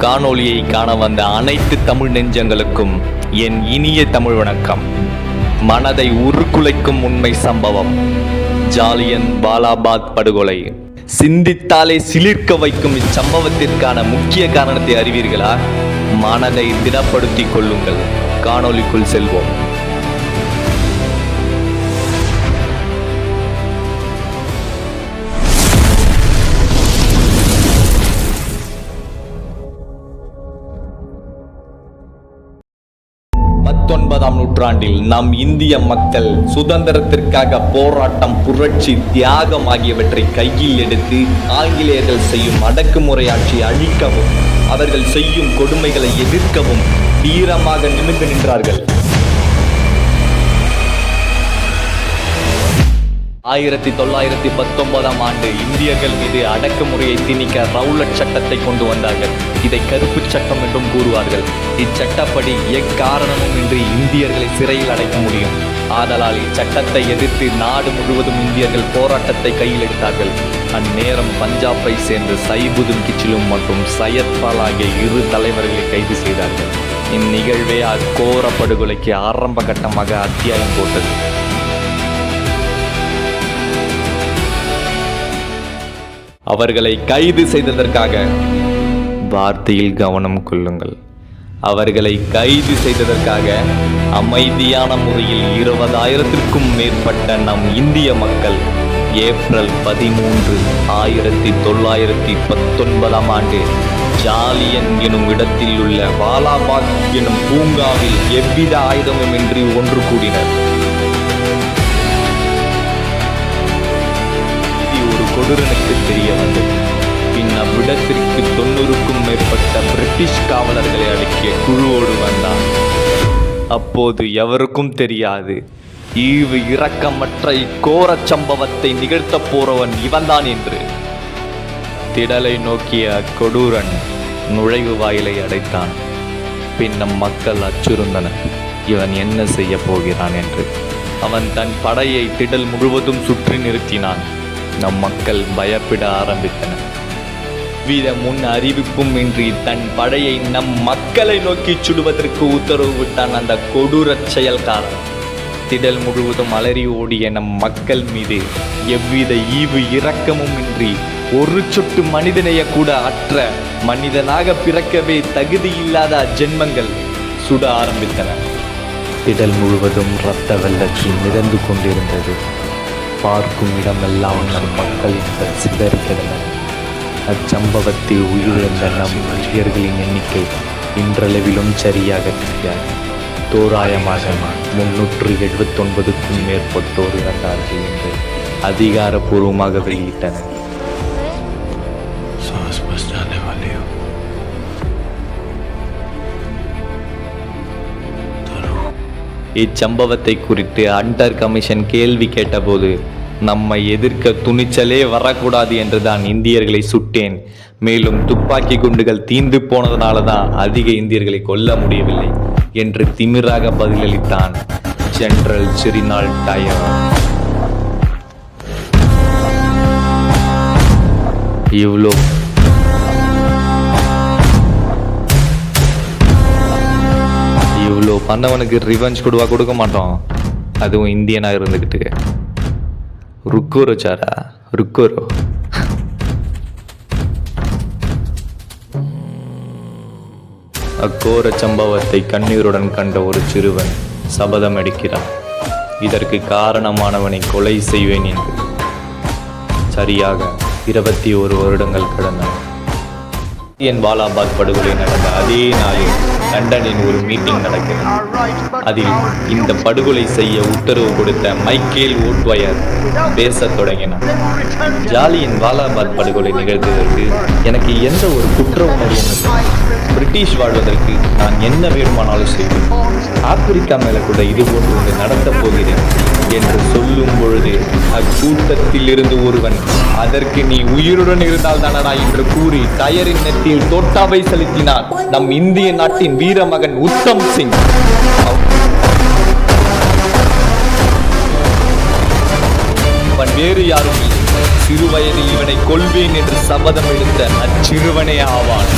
காணொளியை காண வந்த அனைத்து தமிழ் நெஞ்சங்களுக்கும் என் இனிய தமிழ் வணக்கம். மனதை உருக்குலைக்கும் உண்மை சம்பவம், ஜாலியன் வாலாபாக் படுகொலை. சிந்தித்தாலே சிலிர்க்க வைக்கும் இச்சம்பவத்திற்கான முக்கிய காரணத்தை அறிவீர்களா? மனதை திடப்படுத்திக் கொள்ளுங்கள். காணொளிக்குள் செல்வோம். நூற்றாண்டில் நம் இந்திய மக்கள் சுதந்திரத்திற்காக போராட்டம், புரட்சி, தியாகம் ஆகியவற்றை கையில் எடுத்து ஆங்கிலேயர்கள் செய்யும் அடக்குமுறை ஆட்சியை அழிக்கவும், அவர்கள் செய்யும் கொடுமைகளை எதிர்க்கவும் வீரமாக நிமிர்ந்து நின்றார்கள். 1919 ஆண்டு இந்தியர்கள் மீது அடக்குமுறையை திணிக்க ரவுலட் சட்டத்தை கொண்டு வந்தார்கள். இதை கருப்பு சட்டம் என்றும் கூறுவார்கள். இச்சட்டப்படி எக்காரணமும் இன்றி இந்தியர்களை சிறையில் அடைக்க முடியும். ஆதலால் இச்சட்டத்தை எதிர்த்து நாடு முழுவதும் இந்தியர்கள் போராட்டத்தை கையில் எடுத்தார்கள். அந்நேரம் பஞ்சாபை சேர்ந்த சைபுதீன் கிச்சிலும் மற்றும் சையத்பால் ஆகிய 2 தலைவர்களை கைது செய்தார்கள். இந்நிகழ்வே அக்கோர படுகொலைக்கு ஆரம்ப கட்டமாக அத்தியாயம் போட்டது. அவர்களை கைது செய்ததற்காக வார்த்தையில் கவனம் கொள்ளுங்கள். அவர்களை கைது செய்ததற்காக அமைதியான முறையில் 20,000க்கும் மேற்பட்ட நம் இந்திய மக்கள் ஏப்ரல் 13, 1919 ஆண்டு ஜாலியன் எனும் இடத்தில் உள்ள வாலாபாக் எனும் பூங்காவில் எவ்வித ஆயுதமுமின்றி ஒன்று கூடினர். கொடூரனுக்கு தெரிய வந்தது. பின் அவ்விடத்திற்கு 90க்கும் மேற்பட்ட பிரிட்டிஷ் காவலர்களை அடக்கிய குழுவோடு வந்தான். அப்போது எவருக்கும் தெரியாது, ஈவு இரக்கமற்ற இக்கோர சம்பவத்தை நிகழ்த்த போறவன் இவன்தான் என்று. திடலை நோக்கிய கொடூரன் நுழைவு வாயிலை அடைத்தான். பின் நம் மக்கள் அச்சுறுந்தனர், இவன் என்ன செய்ய போகிறான் என்று. அவன் தன் படையை திடல் முழுவதும் சுற்றி நிறுத்தினான். நம் மக்கள் பயப்பட ஆரம்பித்தனர். வித முன் அறிவிப்பும் இன்றி தன் படையை நம் மக்களை நோக்கி சுடுவதற்கு உத்தரவு விட்டான் அந்த கொடூர செயல்காரன். திடல் முழுவதும் அலறி ஓடிய நம் மக்கள் மீது எவ்வித ஈவு இரக்கமும் இன்றி ஒரு சொட்டு மனிதனைய கூட அற்ற, மனிதனாக பிறக்கவே தகுதி இல்லாத அஜென்மங்கள் சுட ஆரம்பித்தன. திடல் முழுவதும் இரத்த வெள்ளத்தில் மிதந்து கொண்டிருந்தது. பார்க்கும் இடமெல்லாம் நம் மக்களின் சிதறி கிடந்தன. அச்சம்பவத்தில் உயிரிழந்த நம் இந்தியர்களின் எண்ணிக்கை இன்றளவிலும் சரியாக தெரியாது. தோராயமாக 379க்கும் மேற்பட்டோர் இறந்தார்கள் என்று அதிகாரப்பூர்வமாக வெளியிட்டனர். இச்சம்பவத்தை குறித்து ஹண்டர் கமிஷன் கேள்வி கேட்டபோது, நம்மை எதிர்க்க துணிச்சலே வரக்கூடாது என்றுதான் இந்தியர்களை சுட்டேன். மேலும் துப்பாக்கி குண்டுகள் தீர்ந்து போனதுனால தான் அதிக இந்தியர்களை கொல்ல முடியவில்லை என்று திமிராக பதிலளித்தான் ஜெனரல் செரினால் டயர். இவ்வளோ பண்ணவனுக்கு ரிவெஞ்ச் கொடுக்க மாட்டோம், அதுவும் இந்தியனா இருந்துக்கிட்டு. ருக்கோரோ சாரா, ருக்கோரோ. அக்கோர சம்பவத்தை கண்ணீருடன் கண்ட ஒரு சிறுவன் சபதம் எடுக்கிறான், இதற்கு காரணமானவனை கொலை செய்வேன் என்று. சரியாக 21 வருடங்கள் கடந்தன. ஜாலியன் வாலாபாக் படுகொலை நடந்த அதே நாளில் லண்டனில் ஒரு மீட்டிங் நடக்கிறது. அதில் இந்த படுகொலை செய்ய உத்தரவு கொடுத்த மைக்கேல் ஓட்வயர் பேசத் தொடங்கினார். ஜாலியன் வாலாபாக் படுகொலை நிகழ்த்துவதற்கு எனக்கு எந்த ஒரு குற்ற உணர்வும் இல்லை. பிரிட்டிஷ் வாழ்வதற்கு நான் என்ன வேண்டுமானாலும் செய்வேன். ஆப்பிரிக்கா மேல கூட இது போன்று ஒன்று நடத்தப் போகிறேன் என்று சொல்லும் பொழுது அக்கூட்டத்தில் இருந்து ஒருவன், அதற்கு நீ உயிருடன் இருந்தால் தானடா என்று கூறி டயரின் நெற்றியில் தோட்டாவை செலுத்தினார் நம் இந்திய நாட்டின் வீரமகன் உத்தம் சிங். அவன் வேறு யாரும் இல்லை, சிறுவயதில் இவனை கொல்வேன் என்று சபதம் எடுத்த அச்சிறுவனே ஆவான்.